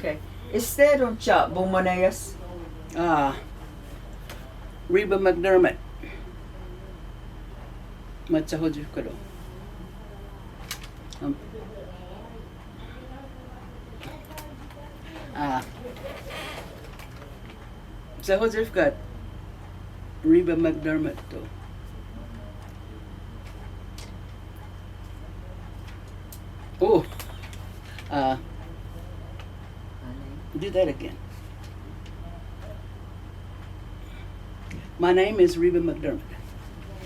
Okay. Esteron siya, bumanayas. Reba McDermott. Matsahodjif ko do. Sahodjif got Reba McDermott to. Oh. Do that again. My name is Reba McDermott.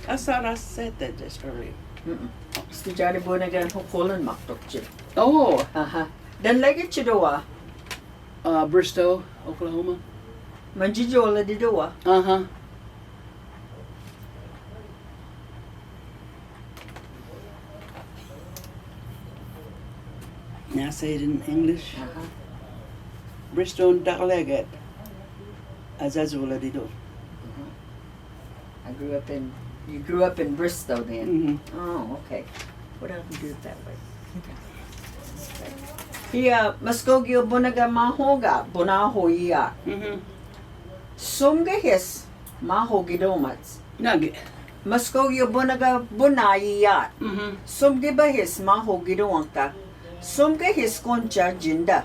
I thought I said that just earlier. Stijari bunagan hukulan maktok. Oh, Dan lagi chidowa. Bristow, Oklahoma. Manjijola di doa. Now say it in English. Bristow Dakalegat. Azazula di do. You grew up in Bristow then? Mm-hmm. Oh, okay. What else do it that way? Here, Mvskoke bunaga mahoga, bunahoya. Sumga his mahogi domats. Nugget. Mvskoke bunaga bunaya. Sumga bahis mahogi domata. Sumga his concha jinda.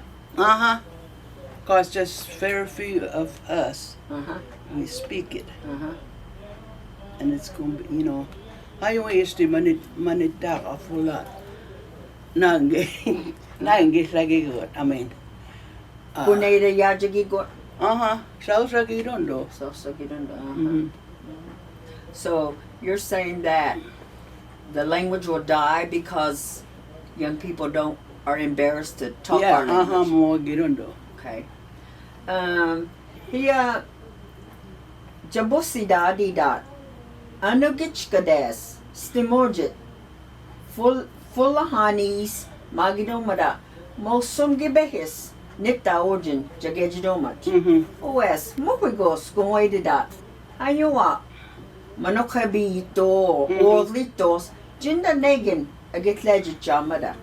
Cause just very few of us, we speak it. And it's going to be, you know, I always do manita a full lot. Nange lagi good. I mean, Buneda yajagi go. Salsa girondo. So you're saying that the language will die because young people are embarrassed to talk our language. More girondo. Okay. Here, Jabosida didat. Anugichkades, Stimorjit, Fullahanis, Magidomada, Mosum Gibehis, Nita Origin, Jagejidomat. OS, Mopigos, Goididat. Ayua, Manokabito, Orlitos, Jinda Negin, Agit Legit Jamada.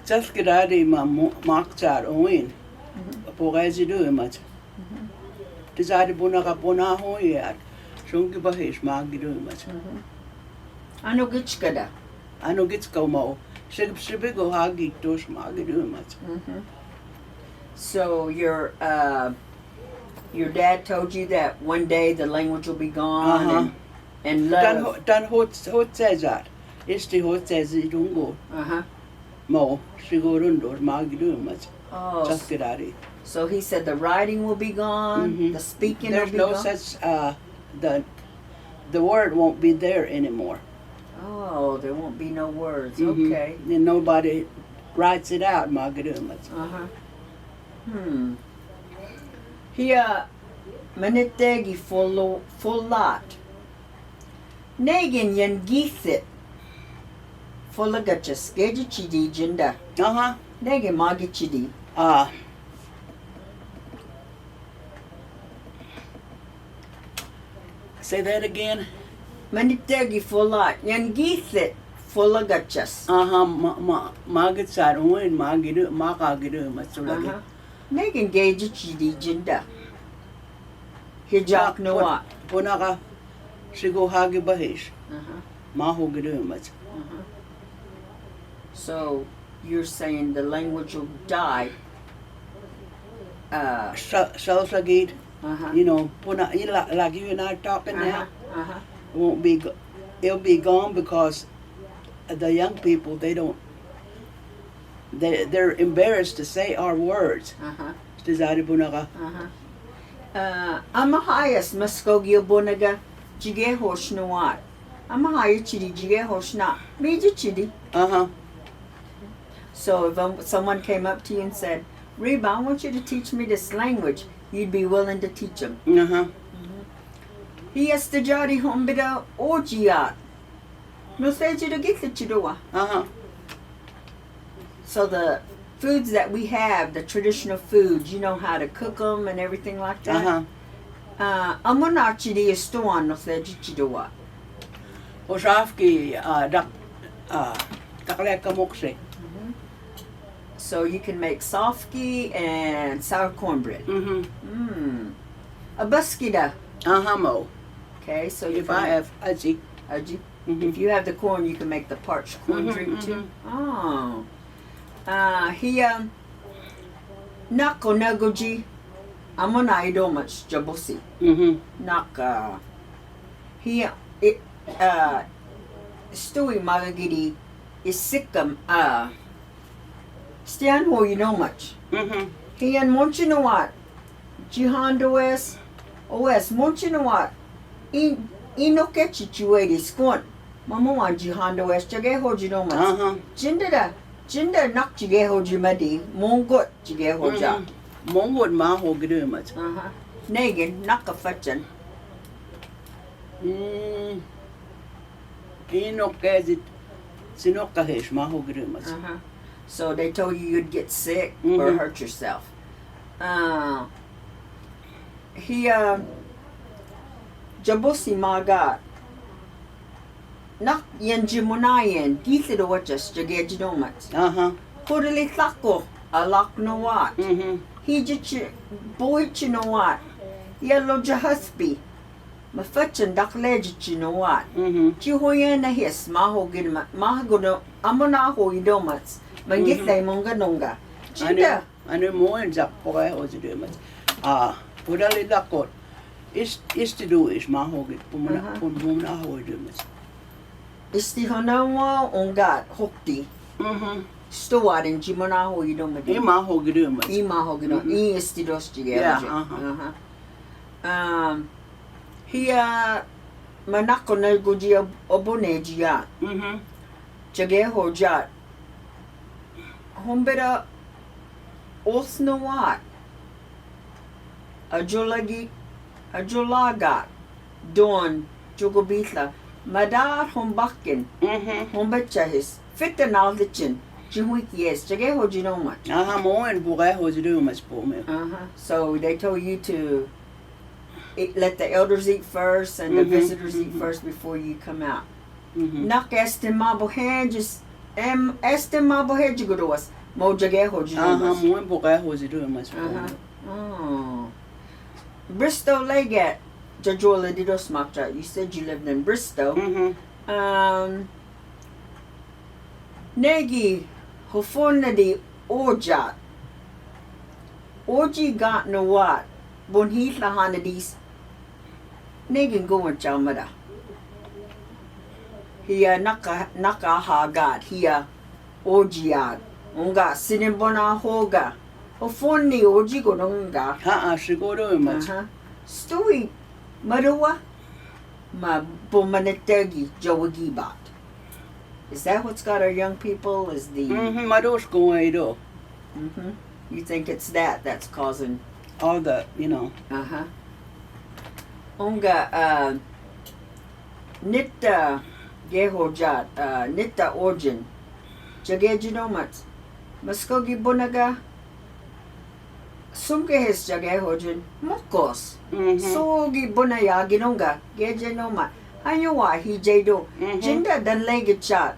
Just get out of my marked oin. Pogazi do much. Decided Bunaka Bonaho yet. Shungi Bahish Magi do much. Anugichkada. Ano gets go mo. Shibigo Hagi Tosh Magi do much. So your dad told you that one day the language will be gone and love. Dan hot says that. It's the hot says it don't go. Mo, she go under Magi do much. Oh, Just get out of it. so he said the writing will be gone, the speaking There's will be no gone. such the word won't be there anymore. Oh, there won't be no words. Okay. And nobody writes it out, Magadumas. Here, manitegi full lot. Negin yan githit. Full of gutches. Geji chidi jinda. Negin magi chidi. Say that again. Manitegi full lot. Yan githit. Full of gutches. Magatsar uin magidu makagidu matsulagi. Negin geji chidi jinda. Hijak nuwa. Punaka shigo hagi bahish. Maho gidu mats. So you're saying the language will die. Salsagid. You know, like you and I talking now, won't be. It'll be gone because the young people they're embarrassed to say our words. Amahayas Mvskoke bunaga jige hoshnuat. Amahaya chidi jige hoshna. Meji chidi. So if someone came up to you and said, Reba, I want you to teach me this language, you'd be willing to teach them. He has to jari hombida ojiat. No say to get the chidua. So the foods that we have, the traditional foods, you know how to cook them and everything like that. Amonachidi is to on no say chidua. Oshafki takleka mokse. So you can make sofki and sour cornbread. A baskida. Mo. Okay, so If I have aji. Aji. If you have the corn, you can make the parched corn drink too. Oh. Here, nako nagoji. Amona idomach jabosi. Naka. Here, it, Stewie magagidi is sickam. Stian ho you know much. Here, monchinawat. Jihando es. OS, monchinawat. Inokechi chuedi skon. Mama jihando es jageho jinomas. Jinda nak jageho jimadi. Mongot jageho ja. Mongot maho gidumas. Negin nakafachan. Inokazit sinokahesh maho gidumas. So they told you you'd get sick or hurt yourself. He Jabosi maga nak yan jimunayan dito do watches jage jinomat. Kodali thako alak no what. He jich boy chinowat. Yellow jahusby. Mafachan dak ledge chinowat. Chihoyan na his maho gidma mahagono amonaho idomats. Mangitay monga nonga. Chinda. Ano mo en zak poe o jidumas. Kodali dakot. Is to do is mahogit pumuna ho dumas. Isti honawa ongat hokti. Stowad in jimonaho idomadi. Imahogidumas. Imahogino. Isti dos jige. Here manako na gujia obonejia. Jage hojat. Hombera osnowat. Ajolaga, Don, Jogobitla, Madar Hombakin, Hombachahis, Fitan Aldichin, Jimwikies, Jageho Genoma. Mo and Bureho Jidumas for me. So they told you to let the elders eat first and the visitors eat first before you come out. Nak estimabo hand, just estimabo head you go to us. Mo Jageho Genoma. Mo and Bureho Jidumas for me. Oh. Bristow Legat, Jajola Didos Makja. You said you lived in Bristow. Negi, Hofonadi Orjat. Orji got no what. Bonhit Lahanadis. Negin going Chamada. Here Naka Hagat. Here Orjiad. Unga Sinibona Hoga. Ofoni oji gononga. Shigoro much. Stewie Madawa Ma Bomanetegi Jowagibat. Is that what's got our young people? Is the Madosh going do. You think it's that's causing all the, you know. Onga Nitta Gehojat Nitta Origin Jagejinomat Mvskoke Bunaga Sumke his jagehojin mokos. Sogi bunaya ginonga gejenoma. Hanyawa hi jado. Jinda dan legit chat.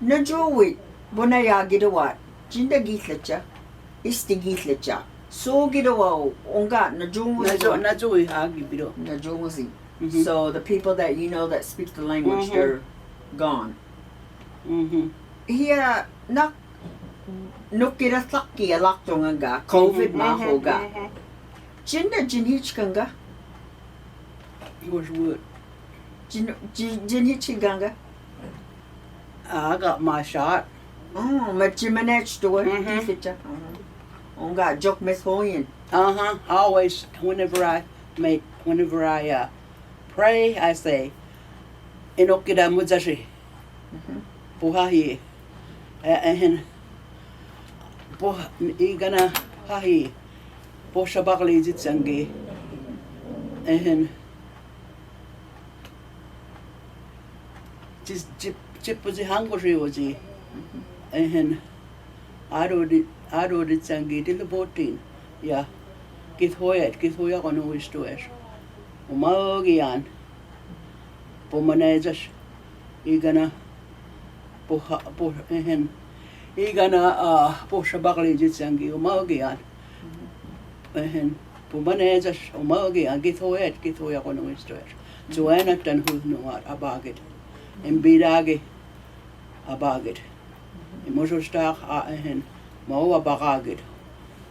Najowit bunaya gidawat. Jinda gitlecha. Isti gitlecha. So gidawa onga najoi hagi bido. Najowazi. So the people that you know that speak the language, they're gone. Here nak Nukira Thaki Alaktonga, COVID Mahoga. Jinda Jinhichkanga? Was wood. Jinhichiganga? I got my shot. Oh, Machimanech to it. Onga Jok Miss Hoyen. Always, whenever I pray, I say, Inokida Muzashi. Puhahi. And igana hahi po shabakli jitsangi and just chipuzi hangoshi oji and aro di tsangi til botin ya kithoya kono wistoes umagian po manejas igana po and igana posha baklijit sangi umagian. Pumanezas umagian githoya kono istoer. Tuena tan hudnuat abagit. Embidagi abagit. Imosostak mau abagit.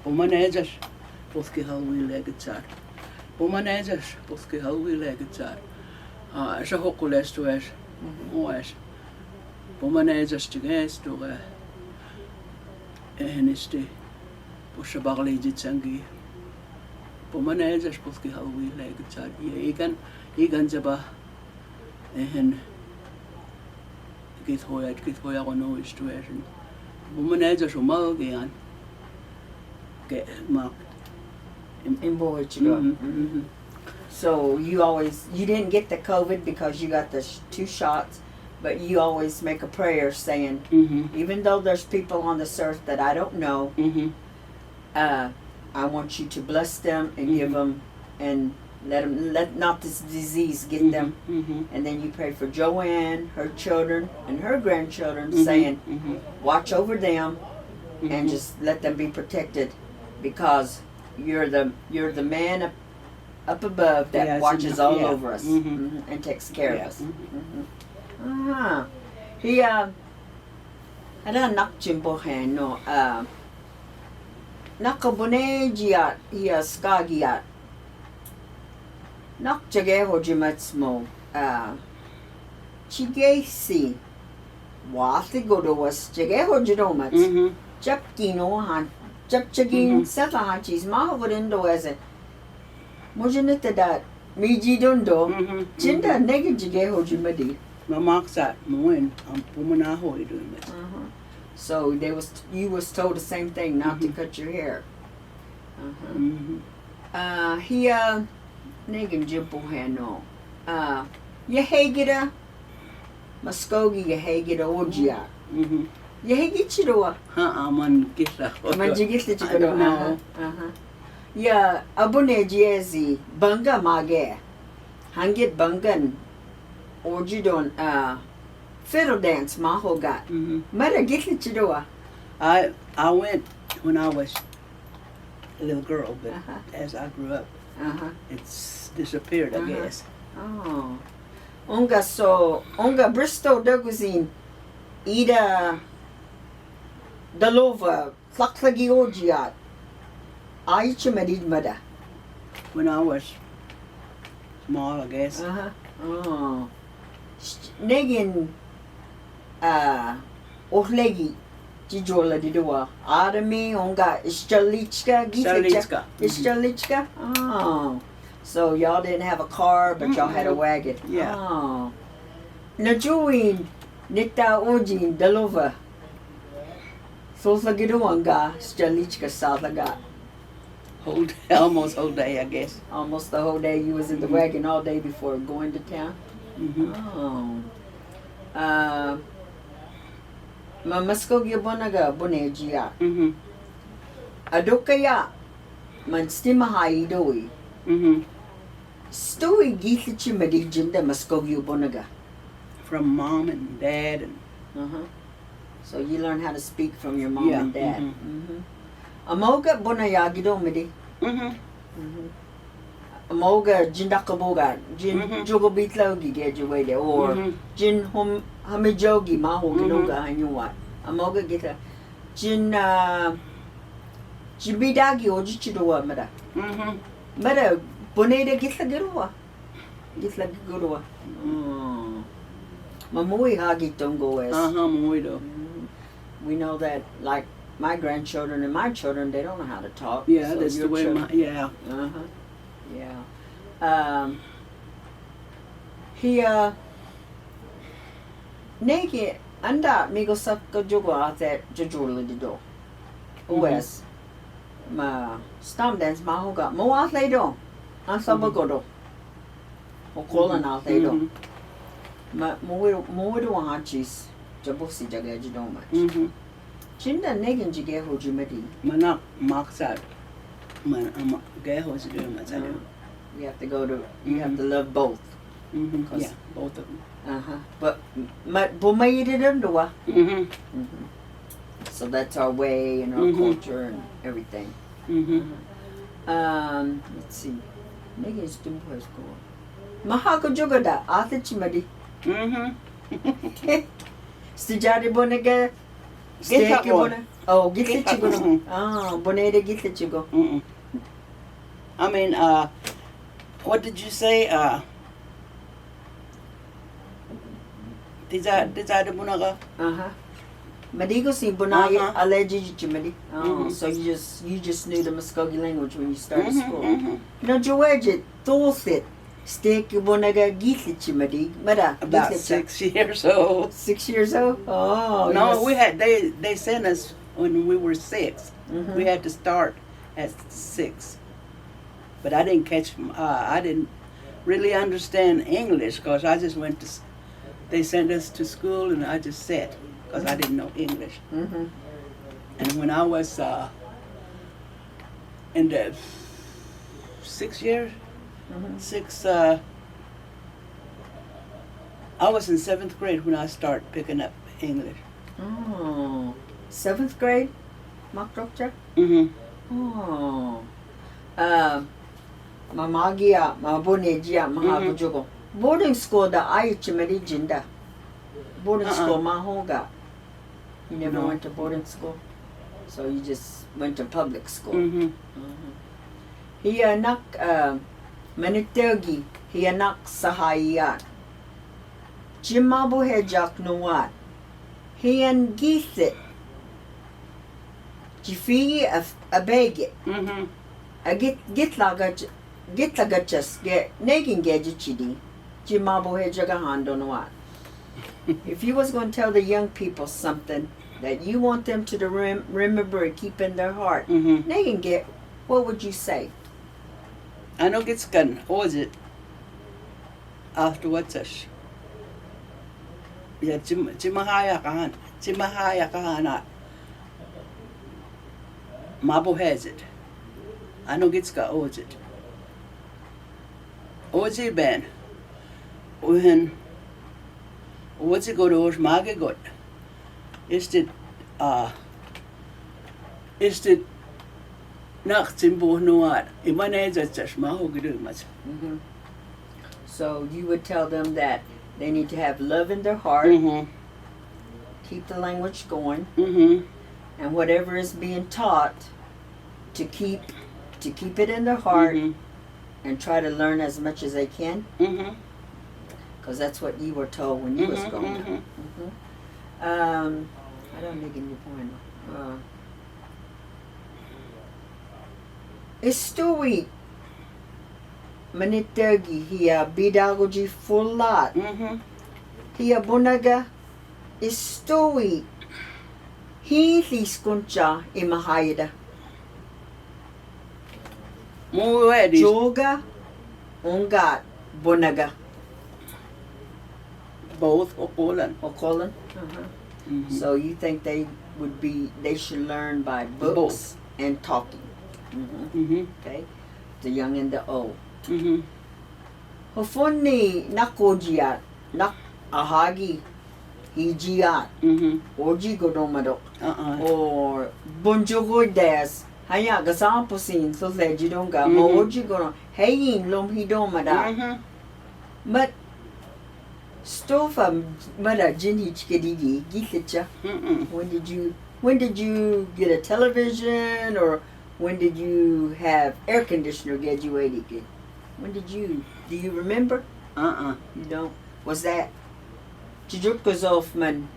Pumanezas poski halwi legitsar. Pumanezas poski halwi legitsar. Sa hokulestues oes. Pumanezas tigestuge. Ehenisti posha baklijit sangi. Pumanezas poski halwi legitsar. Igan zaba githoya kono istues. Pumanezas umagian. In Boichiro. So you didn't get the COVID because you got the 2 shots, but you always make a prayer saying, even though there's people on this earth that I don't know, I want you to bless them and give them and let not this disease get them. And then you pray for Joanne, her children, and her grandchildren, saying, watch over them and just let them be protected, because you're the man up above that watches all over us and takes care of us. He ada nakchimbohan no nakabonejiat hiya skagiat nakjage hojimatsmo chigesi wati godowas jage hojidomats japkino han japchagin satahanchis mahovorindo as a mojanita dat miji dondo jinda negajige hojimadi. Mamaksa moin pumanaho doing it. So you was told the same thing, not to cut your hair. He negin jimpo hano. Yahegida Mvskoke yahegida ojia. Yahegichiro. Man gitla. Man jigitla chikado. Ya abune jezi banga mage. Hangit bangan. Orjidon fiddle dance mahogat. Mara gitli chidoa. I went when I was a little girl, but as I grew up, it's disappeared, I guess. Oh. Onga Bristow daguzin ida dalova tlaklagi orjiat. Aichimadid mada. When I was small, I guess. Oh. Negin ohlegi jijola didua. Arami onga ischalichka gitlichka. Ischalichka? Oh. So y'all didn't have a car, but y'all had a wagon. Yeah. Oh. Najuin nita ojin dalova. Soslagiduanga ischalichka salaga. Almost whole day, I guess. Almost the whole day. You was in the wagon all day before going to town. Oh. Mvskoke bonaga bonejia. Adokaya man stimahai doi. Stoi gitlichi madijinda Mvskoke bonaga. From mom and dad and. So you learn how to speak from your mom and dad. Amoga bonayagido midi. Amoga jindakaboga jin jogobitlogi graduated or jin hamijogi mahoginoga hanyuat. Amoga gita jin jibidagi ojichidoa mada. Mada boneda gitlagirua. Gitlagirua. Mamui hagitongo es. Muido. We know that, like my grandchildren and my children, they don't know how to talk. Yeah, so that's the way Yeah. He nege anda migo sakka jogo ate jojula dido. Oes ma stam dance ma hoga mo atle do. An sabagodo. O kolan atle do. Ma mo do hachis jabosi jagaji do much. Chinda negin jige hojimadi. Manak maksad. Man geho is doing matsado. You have to go to. You have to love both. Yeah, both of them. But bumayididundua. So So that's our way and our culture and everything. Let's see. Nigga is doing what's going. Mahako jogada, ate chimadi. Stijari bonega. Steak bona. Oh, gitli chigo. Ah, boneda gitli chigo. I mean, what did you say? Tizada bunaga? Madigo si bonaya allergy chimadi. Oh, so you just knew the Mvskoke language when you started school. No, Georgia, Thorfit. Steak bonaga gitli chimadi. Mada. About 6 years old. 6 years old? Oh, no, yes. They sent us when we were 6. We had to start at 6. But I didn't I didn't really understand English because I just went to, they sent us to school and I just sat because I didn't know English. And when I was in the 6 years, I was in 7th grade when I started picking up English. Oh, 7th grade? Makdokcha? Oh. Mamagia, Mabonejia, Mahabujogo. Boarding school da Aichimari Jinda. Boarding school Mahoga. You never went to boarding school? So you just went to public school. He anak Manitergi, he anak Sahayat. Jimabu Hejak Nuat. He and Githit. Jifi a begit. I get lagachas get nagging gadgety. Jimabo Hejagahando Nuat. If you was going to tell the young people something that you want them to remember and keep in their heart, nagging get, what would you say? I know it's gun. What was it? Afterwards, yeah, Chimahaya Kahana. Mabo has it. I know it's got owes it. Ozi Ben. When what's it go to Osh Magagot? Is it nachts in Bohnoat? So you would tell them that they need to have love in their heart, keep the language going, and whatever is being taught, to keep it in their heart and try to learn as much as they can. Because that's what you were told when you was growing up. I don't think in your point. Istui Manitergi here bidagogy full lot. Here bonaga istui he liskuncha imahayda. Joga ungat bonaga. Both Okolan. Okolan? So you think they should learn by books and talking? Okay, the young and the old. Hofuni nakojiat, nak ahagi, hijiat, oji godomadok, or bonjogodes, haya gasamposin, so that you don't go, moji gono, hayin lom hidomada. But Stofa mada jinhi chikadigi gitlicha. When did you get a television, or when did you have air conditioner graduated? When did you? Do you remember? You don't. Was that Jujutkozov man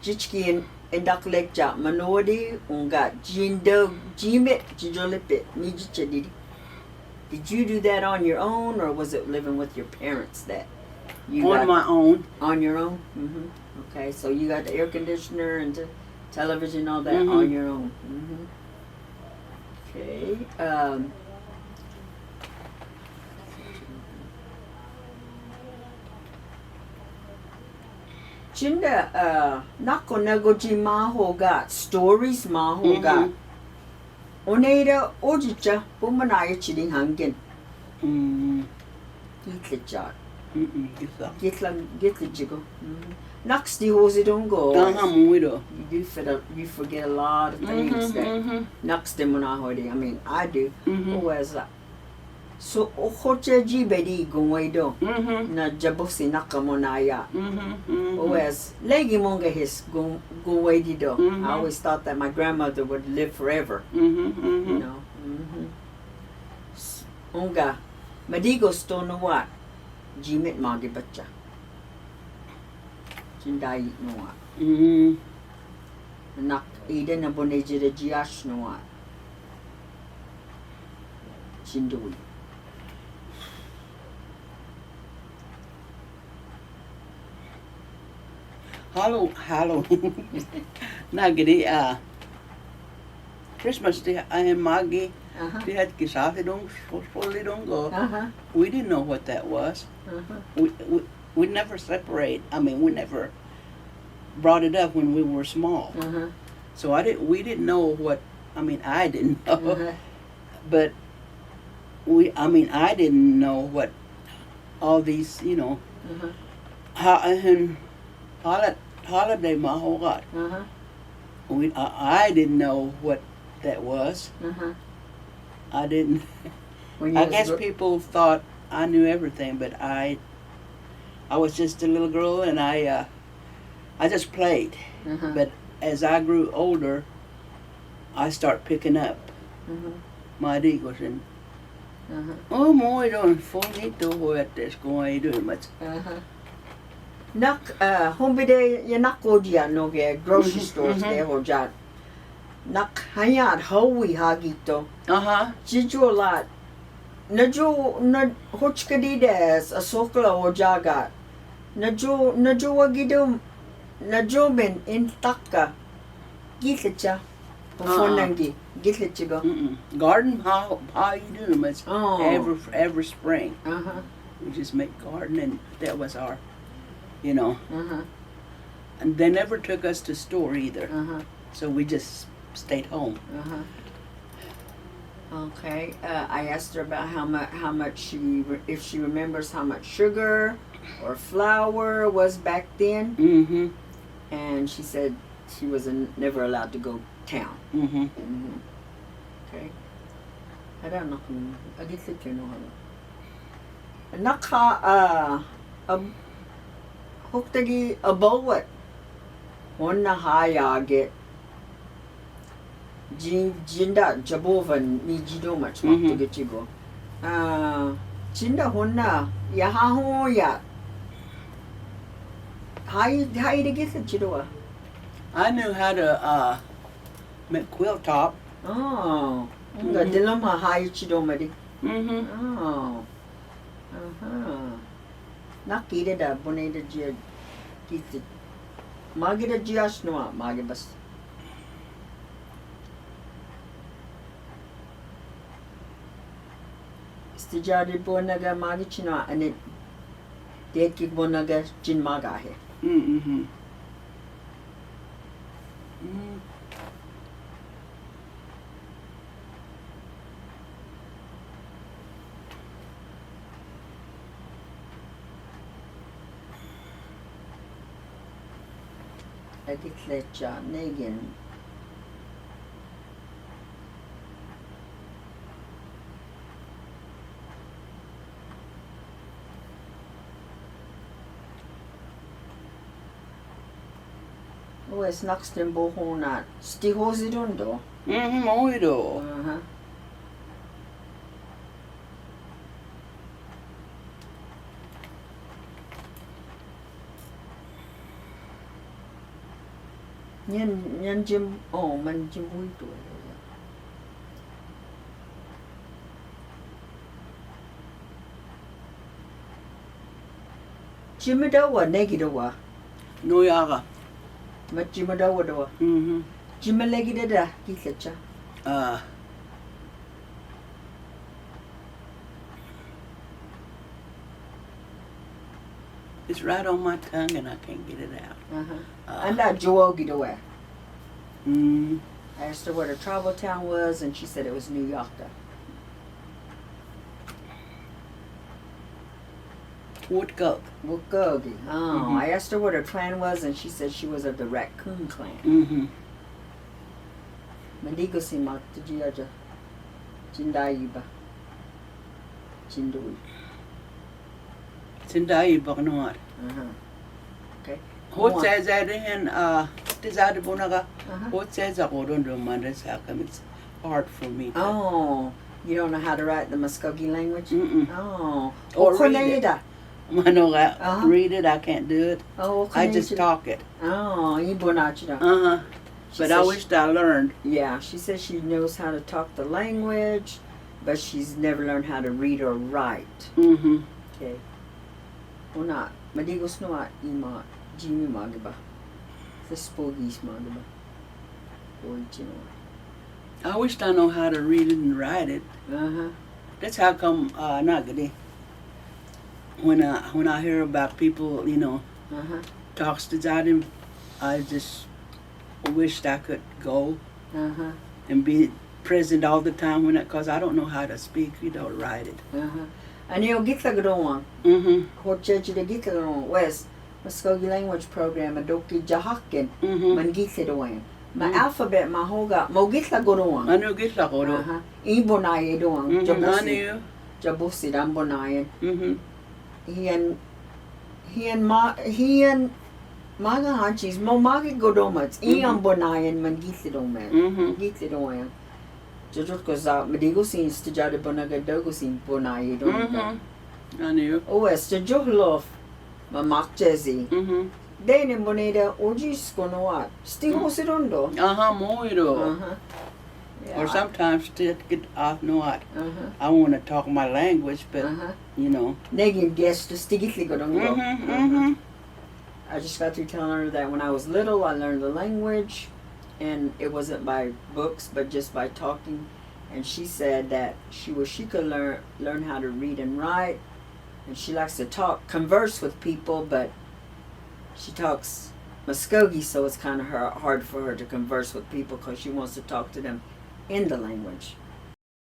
Jichki and Daklekja Manodi unga Jindo Jimit Jijolipit Nijichadidi? Did you do that on your own, or was it living with your parents that you on my own? On your own? Okay, so you got the air conditioner and the television, all that on your own. Okay. Jinda nako nagoji mahoga stories mahoga. Oneda ojicha bumanaya chiding hangin. Gitlija. Gitla jigo. Next the hose don't go. Mvto. You forget a lot of things that next them on I mean I do. Whereas so ochoche jibedi gongwaido na jabosi nakamonaya. Whereas legi monga his gongwaidido. I always thought that my grandmother would live forever. You know. Onga madigo stono what? Jimit magi bacha. Jindai no what? Nak ida na bonejira jiash no what? Jindui. Hallo. Nagdi Christmas day and Maggie. They had kisafidong go. We didn't know what that was. We never separate. I mean, we never brought it up when we were small. So we didn't know what. I mean, I didn't know, but I didn't know what all these, you know, holiday mahogat. I didn't know what that was. I didn't. I guess people thought I knew everything, but I was just a little girl, and I just played. But as I grew older, I start picking up my digos and oh my, don't forget to what this going to do much. Nak hombide ya nakodia no ge grocery stores there or jat. Nak hayat howi hagito. Jijo lot. Najo na hochkadides a sokla o jagat. Najo wagido najo ben in takka. Gitcha. Fonangi. Gitcha go. Garden how you do much every spring. We just make garden, and that was our, you know. And they never took us to store either. So we just stayed home. Okay. I asked her about how much if she remembers how much sugar or flour was back then. And she said she was never allowed to go town. Okay. I don't know. I guess it you know. Naka hoktagi abawat. Onna hayage. Jinda jabovan ni jido much to chigo. Jinda honna yahaho ya. How you to get the chidoa? I knew how to make quilt top. Oh. The dilemma how chido madi. Oh. Nakita da bonita jia kiti. Magida jias noa magibas. Stijadi bonaga magichino and it deki bonaga jin magahe. Ediklecha Negan. Oh, es next in Bohonat. Stihosidundo. Mvto. Nhân Jim man Jim Mvto. Jimidawa negidawa. No yaga. But Jimadawa dawa. Jimalegida kitcha. It's right on my tongue and I can't get it out. And that Joogidaway. Mm. I asked her what her travel town was, and she said it was New York. Mvskoke. Mvskoke. Oh, Mhm. I asked her what her clan was, and she said she was of the Raccoon clan. Mm-hmm. Mandigo si Maktajiaja. Jindaiba. Jindui. Sindai baknoat. Okay. What says that in Tizada Bonaga? Uh-huh. What says I don't do Mondays? How come it's hard for me to Oh, you don't know how to write the Mvskoke language? Mm-mm. Oh. Or read it. Okoneda. I read it, I can't do it. Oh, I just talk it. Oh, Ibonachida. Uh-huh. But I wished I learned. Yeah, she says she knows how to talk the language, but she's never learned how to read or write. Mm-hmm. Okay. Una, madigos no ima Jimmy magaba. The spogis magaba. I wished I know how to read it and write it. Uh-huh. That's how come nagadi. When I hear about people, Uh-huh. talks to Zadim, I just wished I could go Uh-huh. and be present all the time because I don't know how to speak, write it. Uh-huh. And you'll get the gron. Mm-hmm. What judge the get the gron West Mvskoke language program a doki jahaken Mm-hmm. man get the doing. My alphabet my hoga mo get the gron. I know get la koro. Uh-huh. Ibonaye doing. I Jabusi. knew. Jabusi dambonaye. Mm-hmm. He and Maga Hanchis, mo magi godomats, ian bonayan man githidoman. Mm-hmm. Githidoyan. Jojot ko za medigo sin stijade bonaga dogo sin bonaye don. Mm-hmm. I knew. OS Jojohlof, ma makjezi. Mm-hmm. Dane boneda ojis konoat. Stigo sidondo. Uh-huh, moiro. Uh-huh. Or sometimes to get off what. Uh-huh. I want to talk my language, but Uh-huh. Mm-hmm. Negin guess to stigitli godongo. Mm-hmm. I just got through telling her that when I was little, I learned the language, and it wasn't by books, but just by talking. And she said that she wished she could learn how to read and write, and she likes to converse with people, but she talks Mvskoke, so it's kind of hard for her to converse with people because she wants to talk to them in the language.